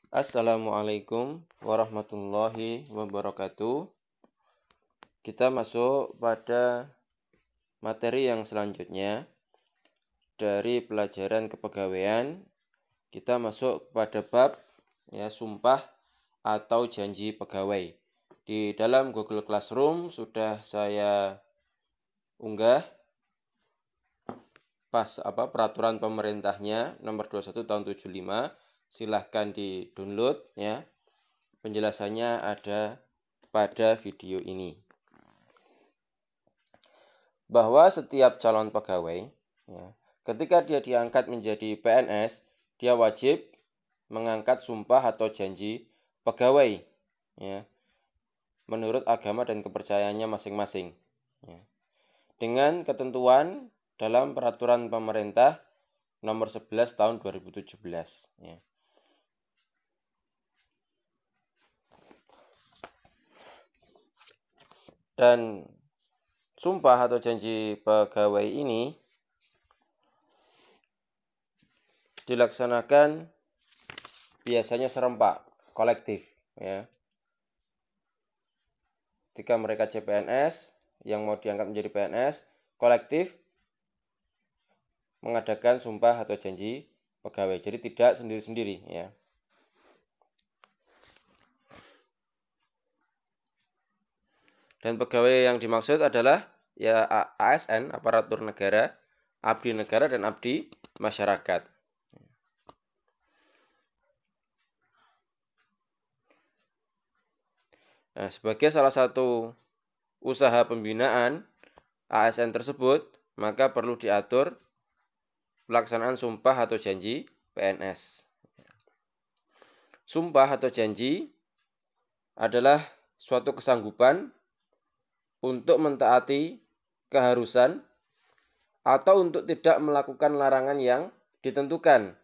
Assalamualaikum warahmatullahi wabarakatuh. Kita masuk pada materi yang selanjutnya dari pelajaran kepegawaian. Kita masuk pada bab sumpah atau janji pegawai. Di dalam Google Classroom sudah saya unggah peraturan pemerintahnya nomor 21 tahun 75. Silahkan di-download ya. Penjelasannya ada pada video ini. Bahwa setiap calon pegawai ketika dia diangkat menjadi PNS, dia wajib mengangkat sumpah atau janji pegawai menurut agama dan kepercayaannya masing-masing dengan ketentuan dalam peraturan pemerintah nomor 11 tahun 2017 Dan sumpah atau janji pegawai ini dilaksanakan biasanya serempak, kolektif Ketika mereka CPNS yang mau diangkat menjadi PNS, kolektif mengadakan sumpah atau janji pegawai. Jadi tidak sendiri-sendiri Dan pegawai yang dimaksud adalah ASN, aparatur negara, abdi negara dan abdi masyarakat. Nah, sebagai salah satu usaha pembinaan ASN tersebut, maka perlu diatur pelaksanaan sumpah atau janji PNS. Sumpah atau janji adalah suatu kesanggupan untuk mentaati keharusan atau untuk tidak melakukan larangan yang ditentukan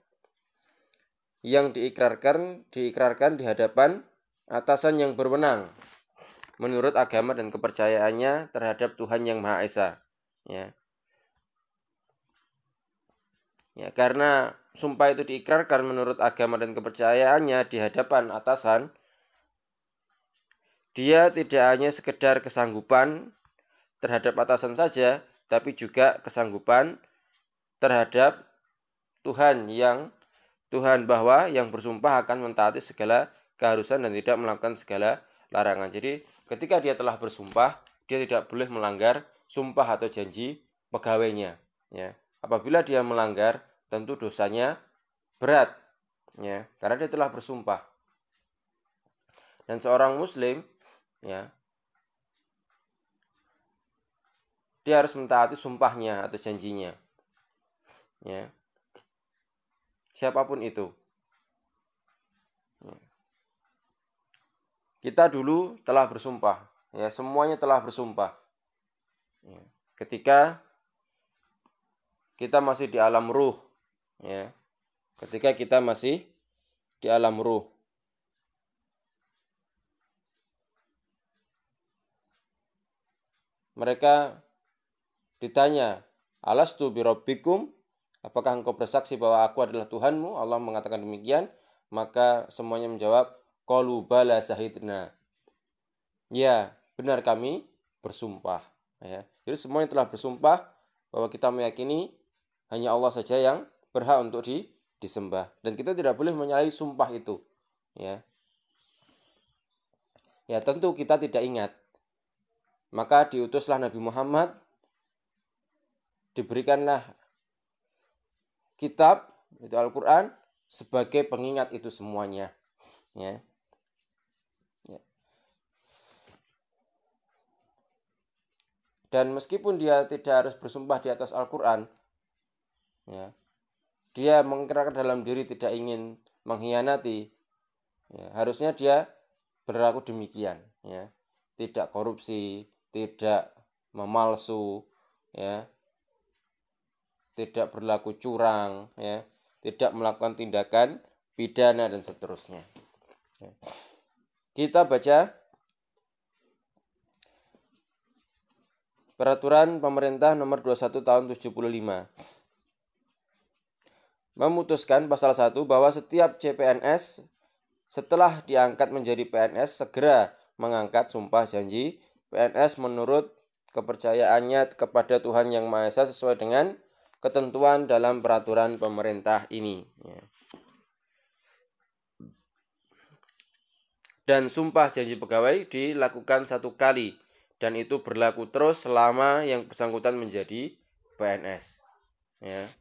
yang diikrarkan di hadapan atasan yang berwenang menurut agama dan kepercayaannya terhadap Tuhan Yang Maha Esa. Karena sumpah itu diikrarkan menurut agama dan kepercayaannya di hadapan atasan, dia tidak hanya sekedar kesanggupan terhadap atasan saja, tapi juga kesanggupan terhadap Tuhan bahwa yang bersumpah akan mentaati segala keharusan dan tidak melakukan segala larangan. Jadi ketika dia telah bersumpah, dia tidak boleh melanggar sumpah atau janji pegawainya. Apabila dia melanggar, tentu dosanya berat, karena dia telah bersumpah. Dan seorang Muslim, dia harus mentaati sumpahnya atau janjinya, siapapun itu. Kita dulu telah bersumpah, semuanya telah bersumpah. Ketika kita masih di alam ruh, ketika kita masih di alam ruh. Mereka ditanya, alastu birabbikum, apakah engkau bersaksi bahwa aku adalah Tuhanmu? Allah mengatakan demikian, maka semuanya menjawab, qalu bala syahidna. Ya, benar kami bersumpah. Jadi semuanya telah bersumpah bahwa kita meyakini hanya Allah saja yang berhak untuk disembah. Dan kita tidak boleh menyalahi sumpah itu. Tentu kita tidak ingat. Maka diutuslah Nabi Muhammad, diberikanlah kitab, itu Al-Quran, sebagai pengingat itu semuanya. Dan meskipun dia tidak harus bersumpah di atas Al-Quran, dia mengikrarkan dalam diri tidak ingin mengkhianati, harusnya dia berlaku demikian, tidak korupsi, tidak memalsu, tidak berlaku curang, tidak melakukan tindakan pidana dan seterusnya. Kita baca peraturan pemerintah nomor 21 tahun 75. Memutuskan pasal 1 bahwa setiap CPNS setelah diangkat menjadi PNS segera mengangkat sumpah janji PNS menurut kepercayaannya kepada Tuhan Yang Maha Esa sesuai dengan ketentuan dalam peraturan pemerintah ini. Dan sumpah janji pegawai dilakukan 1 kali dan itu berlaku terus selama yang bersangkutan menjadi PNS. Ya.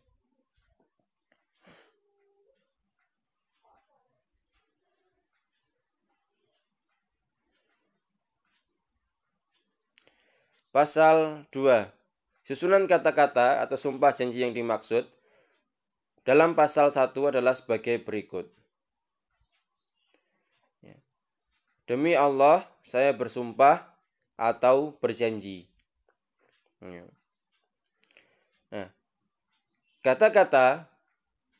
Pasal 2. Susunan kata-kata atau sumpah janji yang dimaksud dalam pasal 1 adalah sebagai berikut. Demi Allah, saya bersumpah atau berjanji. Nah, kata-kata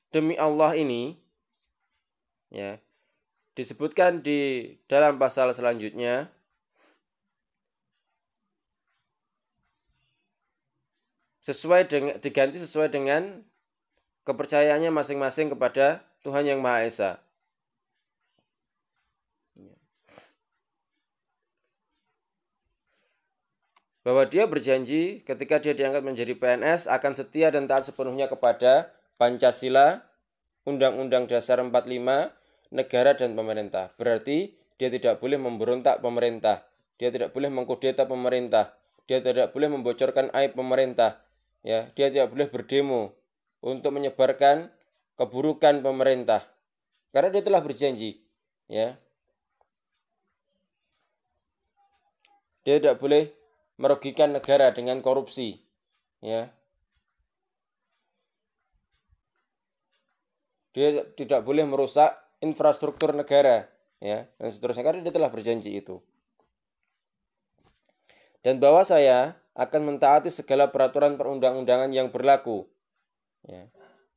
demi Allah ini ya disebutkan di dalam pasal selanjutnya diganti sesuai dengan kepercayaannya masing-masing kepada Tuhan Yang Maha Esa. Bahwa dia berjanji ketika dia diangkat menjadi PNS akan setia dan taat sepenuhnya kepada Pancasila, Undang-Undang Dasar 45, negara dan pemerintah. Berarti dia tidak boleh memberontak pemerintah, dia tidak boleh mengkudeta pemerintah, dia tidak boleh membocorkan aib pemerintah, ya, dia tidak boleh berdemo untuk menyebarkan keburukan pemerintah. Karena dia telah berjanji, ya. Dia tidak boleh merugikan negara dengan korupsi, ya. Dia tidak boleh merusak infrastruktur negara, ya, dan seterusnya karena dia telah berjanji itu. Dan bahwa saya akan mentaati segala peraturan perundang-undangan yang berlaku, ya,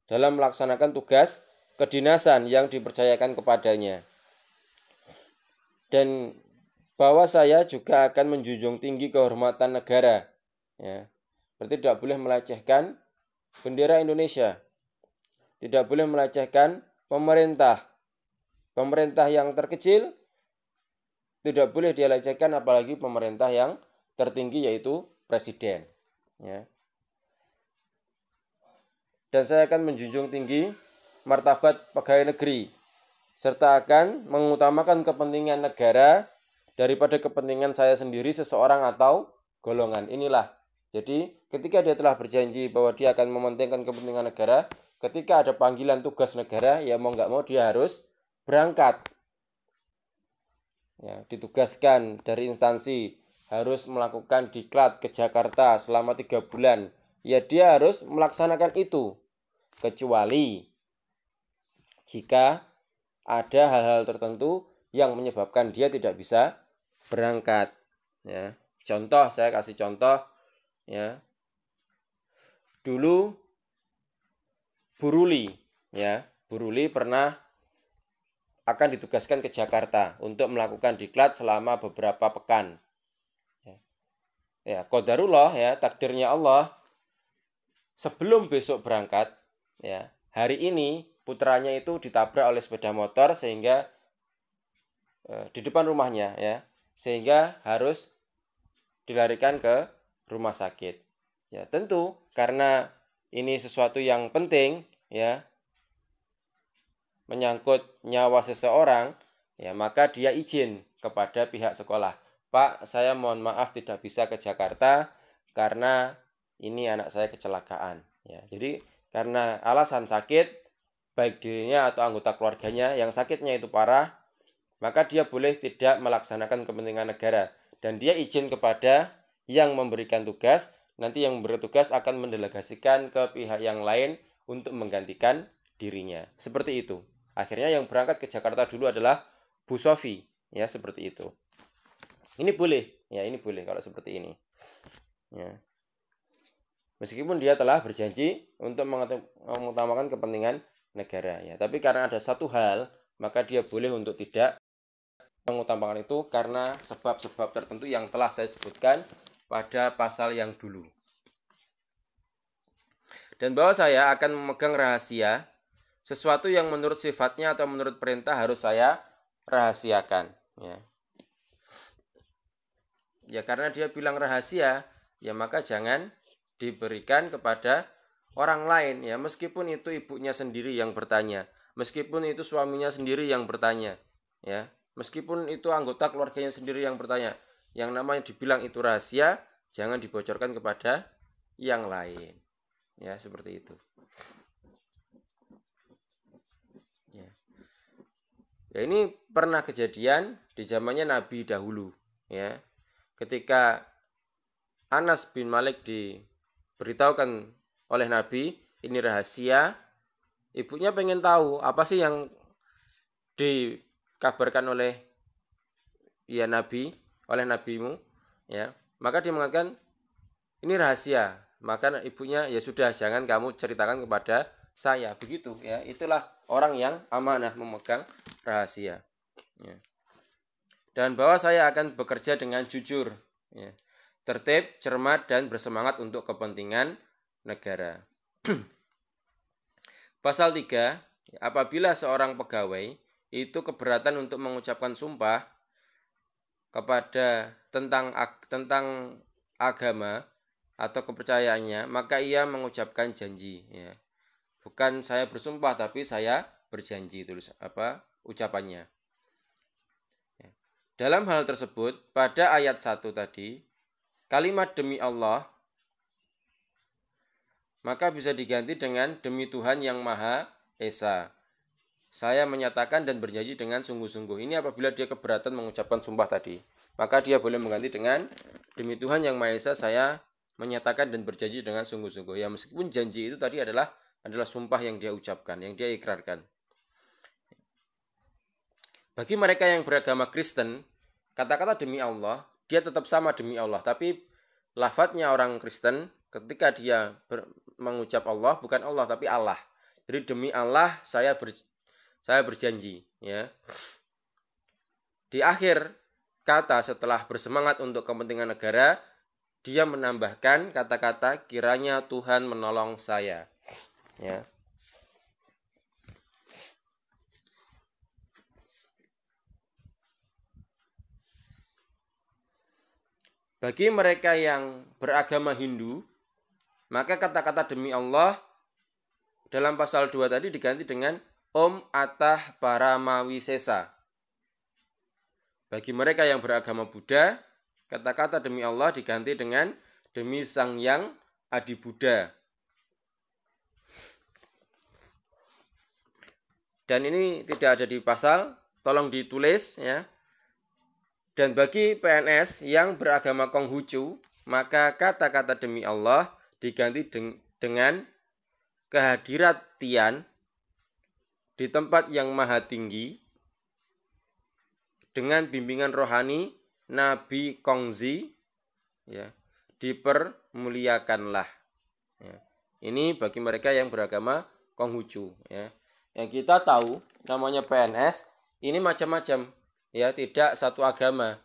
dalam melaksanakan tugas kedinasan yang dipercayakan kepadanya. Dan bahwa saya juga akan menjunjung tinggi kehormatan negara, ya. Berarti tidak boleh melecehkan bendera Indonesia, tidak boleh melecehkan pemerintah. Pemerintah yang terkecil tidak boleh dilecehkan, apalagi pemerintah yang tertinggi yaitu presiden, ya. Dan saya akan menjunjung tinggi martabat pegawai negeri serta akan mengutamakan kepentingan negara daripada kepentingan saya sendiri, seseorang atau golongan. Inilah. Jadi ketika dia telah berjanji bahwa dia akan mementingkan kepentingan negara, ketika ada panggilan tugas negara, ya mau nggak mau dia harus berangkat. Ya, ditugaskan dari instansi, harus melakukan diklat ke Jakarta selama 3 bulan. Ya dia harus melaksanakan itu. Kecuali jika ada hal-hal tertentu yang menyebabkan dia tidak bisa berangkat, ya. Contoh, saya kasih contoh, ya. Dulu Buruli, ya. Buruli pernah akan ditugaskan ke Jakarta untuk melakukan diklat selama beberapa pekan. Ya, qadarullah, ya, takdirnya Allah. Sebelum besok berangkat, ya, hari ini putranya itu ditabrak oleh sepeda motor sehingga di depan rumahnya, ya, sehingga harus dilarikan ke rumah sakit. Ya, tentu karena ini sesuatu yang penting, ya, menyangkut nyawa seseorang, ya, maka dia izin kepada pihak sekolah. Pak, saya mohon maaf tidak bisa ke Jakarta karena ini anak saya kecelakaan. Ya, jadi karena alasan sakit, baik dirinya atau anggota keluarganya yang sakitnya itu parah, maka dia boleh tidak melaksanakan kepentingan negara. Dan dia izin kepada yang memberikan tugas, nanti yang bertugas akan mendelegasikan ke pihak yang lain untuk menggantikan dirinya. Seperti itu. Akhirnya yang berangkat ke Jakarta dulu adalah Bu Sofi, ya, seperti itu. Ini boleh, ya, ini boleh kalau seperti ini, ya. Meskipun dia telah berjanji untuk mengutamakan kepentingan negara, ya, tapi karena ada satu hal, maka dia boleh untuk tidak mengutamakan itu karena sebab-sebab tertentu yang telah saya sebutkan pada pasal yang dulu. Dan bahwa saya akan memegang rahasia sesuatu yang menurut sifatnya atau menurut perintah harus saya rahasiakan, ya. Ya karena dia bilang rahasia, ya maka jangan diberikan kepada orang lain, ya, meskipun itu ibunya sendiri yang bertanya, meskipun itu suaminya sendiri yang bertanya, ya, meskipun itu anggota keluarganya sendiri yang bertanya, yang namanya dibilang itu rahasia, jangan dibocorkan kepada yang lain, ya, seperti itu. Ya, ini pernah kejadian di zamannya Nabi dahulu, ya. Ketika Anas bin Malik diberitahukan oleh Nabi, ini rahasia, ibunya pengen tahu apa sih yang dikabarkan oleh Nabi, oleh nabimu, ya. Maka dia mengatakan ini rahasia. Maka ibunya, ya sudah, jangan kamu ceritakan kepada saya, begitu, ya. Itulah orang yang amanah, memegang rahasia, ya. Dan bahwa saya akan bekerja dengan jujur, ya, tertib, cermat, dan bersemangat untuk kepentingan negara. Pasal 3, apabila seorang pegawai itu keberatan untuk mengucapkan sumpah kepada tentang agama atau kepercayaannya, maka ia mengucapkan janji, ya. Bukan saya bersumpah, tapi saya berjanji, tulis ucapannya. Dalam hal tersebut, pada ayat 1 tadi, kalimat demi Allah, maka bisa diganti dengan demi Tuhan yang Maha Esa. Saya menyatakan dan berjanji dengan sungguh-sungguh. Ini apabila dia keberatan mengucapkan sumpah tadi, maka dia boleh mengganti dengan demi Tuhan yang Maha Esa, saya menyatakan dan berjanji dengan sungguh-sungguh. Ya, meskipun janji itu tadi adalah sumpah yang dia ucapkan, yang dia ikrarkan. Bagi mereka yang beragama Kristen, kata-kata demi Allah, dia tetap sama demi Allah. Tapi lafadznya orang Kristen, ketika dia mengucap Allah, bukan Allah, tapi Allah. Jadi demi Allah, saya berjanji, ya. Di akhir kata setelah bersemangat untuk kepentingan negara, dia menambahkan kata-kata kiranya Tuhan menolong saya, ya. Bagi mereka yang beragama Hindu, maka kata-kata demi Allah dalam pasal 2 tadi diganti dengan Om Atah Paramawisesa. Bagi mereka yang beragama Buddha, kata-kata demi Allah diganti dengan demi Sang Yang Adi Buddha. Dan ini tidak ada di pasal, tolong ditulis, ya. Dan bagi PNS yang beragama Konghucu, maka kata-kata demi Allah diganti dengan kehadirat Tian di tempat yang maha tinggi dengan bimbingan rohani Nabi Kongzi, ya, dipermuliakanlah, ya. Ini bagi mereka yang beragama Konghucu, ya. Yang kita tahu namanya PNS ini macam-macam, ya, tidak satu agama,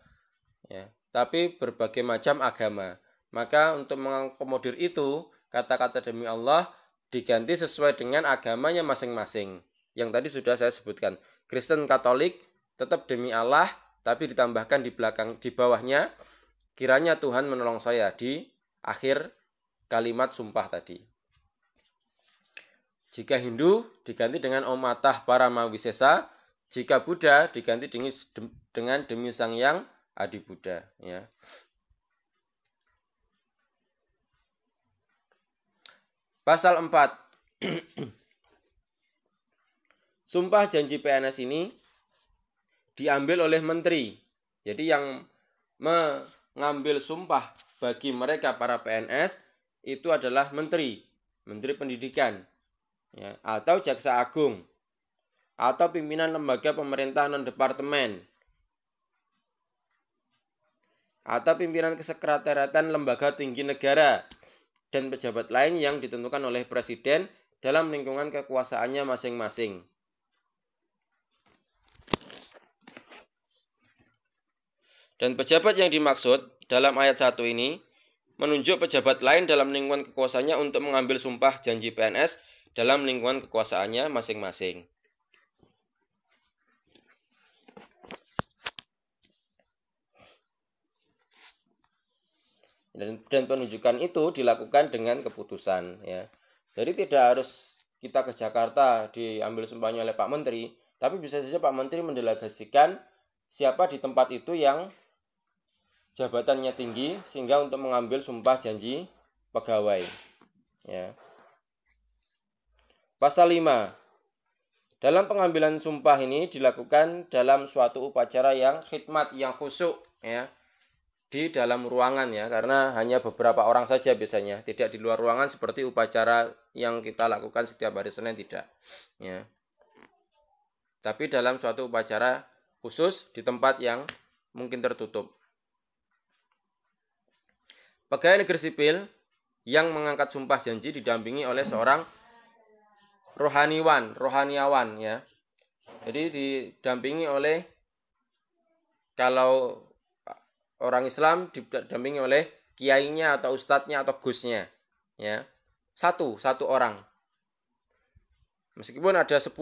ya, tapi berbagai macam agama. Maka untuk mengakomodir itu, kata-kata demi Allah diganti sesuai dengan agamanya masing-masing. Yang tadi sudah saya sebutkan, Kristen, Katolik tetap demi Allah, tapi ditambahkan di bawahnya kiranya Tuhan menolong saya di akhir kalimat sumpah tadi. Jika Hindu diganti dengan Om Atah Paramawisesa, jika Buddha diganti dengan demi Sang Yang Adi Buddha, ya. Pasal 4. Sumpah janji PNS ini diambil oleh menteri. Jadi yang mengambil sumpah bagi mereka para PNS itu adalah menteri pendidikan, ya, atau jaksa agung, atau pimpinan lembaga pemerintah non-departemen, atau pimpinan kesekretariatan lembaga tinggi negara, dan pejabat lain yang ditentukan oleh presiden dalam lingkungan kekuasaannya masing-masing. Dan pejabat yang dimaksud dalam ayat 1 ini menunjuk pejabat lain dalam lingkungan kekuasaannya untuk mengambil sumpah janji PNS dalam lingkungan kekuasaannya masing-masing. Dan penunjukan itu dilakukan dengan keputusan, ya. Jadi tidak harus kita ke Jakarta diambil sumpahnya oleh Pak Menteri, tapi bisa saja Pak Menteri mendelegasikan siapa di tempat itu yang jabatannya tinggi sehingga untuk mengambil sumpah janji pegawai, ya. Pasal 5. Dalam pengambilan sumpah ini dilakukan dalam suatu upacara yang khidmat, yang khusyuk, ya, di dalam ruangan, ya, karena hanya beberapa orang saja biasanya, tidak di luar ruangan seperti upacara yang kita lakukan setiap hari Senin, tidak, ya. Tapi dalam suatu upacara khusus di tempat yang mungkin tertutup. Pegawai negeri sipil yang mengangkat sumpah janji didampingi oleh seorang rohaniawan, ya. Jadi didampingi oleh, kalau orang Islam didampingi oleh kiainya atau ustadznya atau gusnya, ya. Satu orang. Meskipun ada 10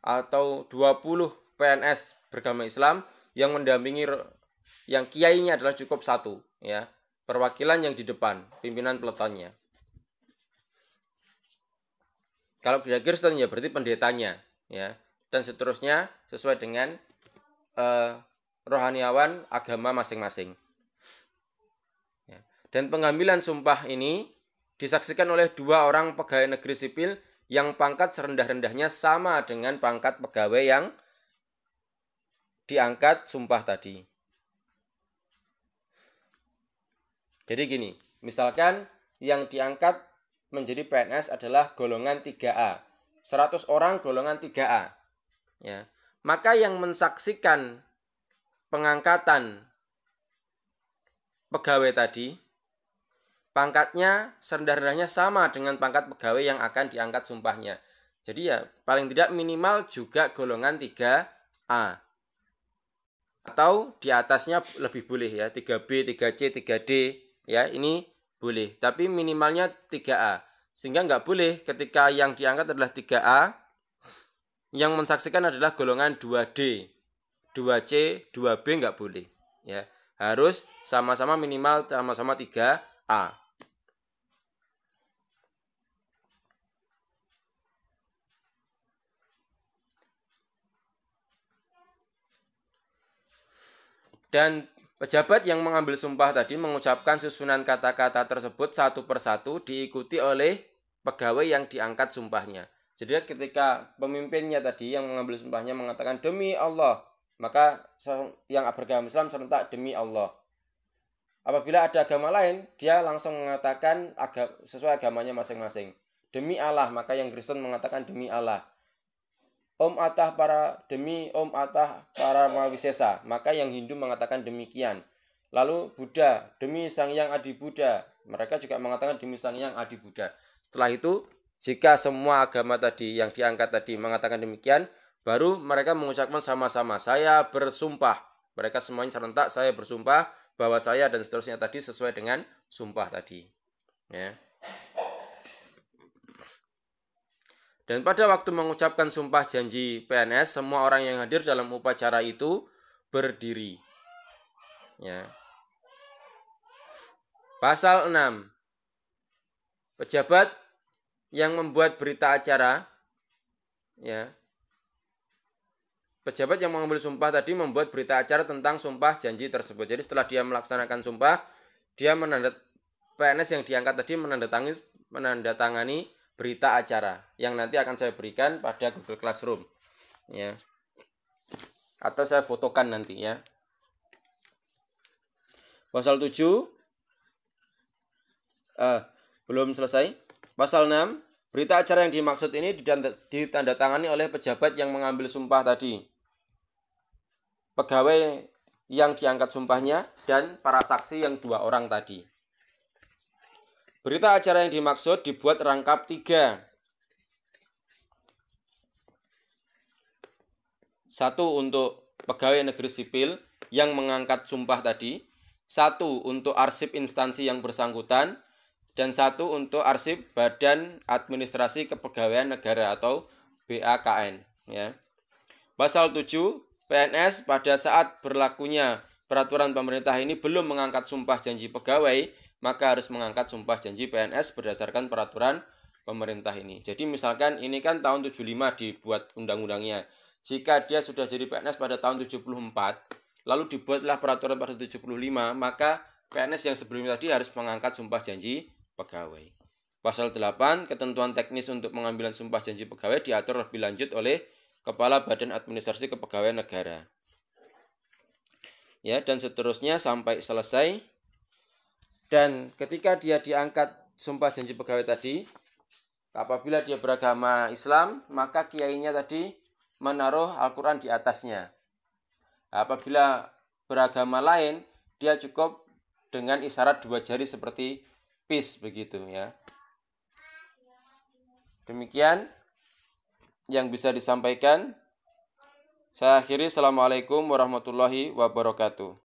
atau 20 PNS beragama Islam yang mendampingi, yang kiainya adalah cukup satu, ya. Perwakilan yang di depan, pimpinan peletonnya. Kalau dia Kristen ya berarti pendetanya, ya, dan seterusnya sesuai dengan rohaniawan agama masing-masing. Ya. Dan pengambilan sumpah ini disaksikan oleh 2 orang pegawai negeri sipil yang pangkat serendah-rendahnya sama dengan pangkat pegawai yang diangkat sumpah tadi. Jadi gini, misalkan yang diangkat menjadi PNS adalah golongan 3A. 100 orang golongan 3A. Ya. Maka yang mensaksikan pengangkatan pegawai tadi, pangkatnya serendah-rendahnya sama dengan pangkat pegawai yang akan diangkat sumpahnya. Jadi ya paling tidak minimal juga golongan 3A. Atau di atasnya lebih boleh, ya, 3B, 3C, 3D, ya, ini boleh, tapi minimalnya 3A. Sehingga nggak boleh ketika yang diangkat adalah 3A, yang mensaksikan adalah golongan 2D, 2C, 2B, nggak boleh, ya. Harus sama-sama minimal sama-sama 3A. Dan pejabat yang mengambil sumpah tadi mengucapkan susunan kata-kata tersebut satu persatu diikuti oleh pegawai yang diangkat sumpahnya. Jadi ketika pemimpinnya tadi yang mengambil sumpahnya mengatakan demi Allah, maka yang beragama Islam serentak demi Allah. Apabila ada agama lain, dia langsung mengatakan sesuai agamanya masing-masing. Demi Allah, maka yang Kristen mengatakan demi Allah. Demi Om Atah para Mahawisesa, maka yang Hindu mengatakan demikian. Lalu Buddha, demi Sang Hyang Adi Buddha, mereka juga mengatakan demi Sang Hyang Adi Buddha. Setelah itu, jika semua agama tadi yang diangkat tadi mengatakan demikian, baru mereka mengucapkan sama-sama, saya bersumpah. Mereka semuanya serentak, saya bersumpah bahwa saya dan seterusnya tadi sesuai dengan sumpah tadi, ya. Dan pada waktu mengucapkan sumpah janji PNS, semua orang yang hadir dalam upacara itu berdiri, ya. Pasal 6. Pejabat yang membuat berita acara, ya. Pejabat yang mengambil sumpah tadi membuat berita acara tentang sumpah janji tersebut. Jadi setelah dia melaksanakan sumpah, PNS yang diangkat tadi menandatangani berita acara yang nanti akan saya berikan pada Google Classroom, ya. Atau saya fotokan nanti, ya. Pasal 7 belum selesai. Pasal 6, berita acara yang dimaksud ini ditandatangani oleh pejabat yang mengambil sumpah tadi, pegawai yang diangkat sumpahnya, dan para saksi yang 2 orang tadi. Berita acara yang dimaksud dibuat rangkap 3. 1 untuk pegawai negeri sipil yang mengangkat sumpah tadi, 1 untuk arsip instansi yang bersangkutan, dan 1 untuk arsip Badan Administrasi Kepegawaian Negara atau BAKN, ya. Pasal 7, PNS pada saat berlakunya peraturan pemerintah ini belum mengangkat sumpah janji pegawai, maka harus mengangkat sumpah janji PNS berdasarkan peraturan pemerintah ini. Jadi misalkan ini kan tahun 75 dibuat undang-undangnya. Jika dia sudah jadi PNS pada tahun 74, lalu dibuatlah peraturan pada 75, maka PNS yang sebelumnya tadi harus mengangkat sumpah janji pegawai. Pasal 8, ketentuan teknis untuk pengambilan sumpah janji pegawai diatur lebih lanjut oleh Kepala Badan Administrasi Kepegawaian Negara. Ya, dan seterusnya sampai selesai. Dan ketika dia diangkat sumpah janji pegawai tadi, apabila dia beragama Islam, maka kiainya tadi menaruh Al-Quran di atasnya. Apabila beragama lain, dia cukup dengan isyarat 2 jari seperti peace begitu ya. Demikian yang bisa disampaikan. Saya akhiri. Assalamualaikum warahmatullahi wabarakatuh.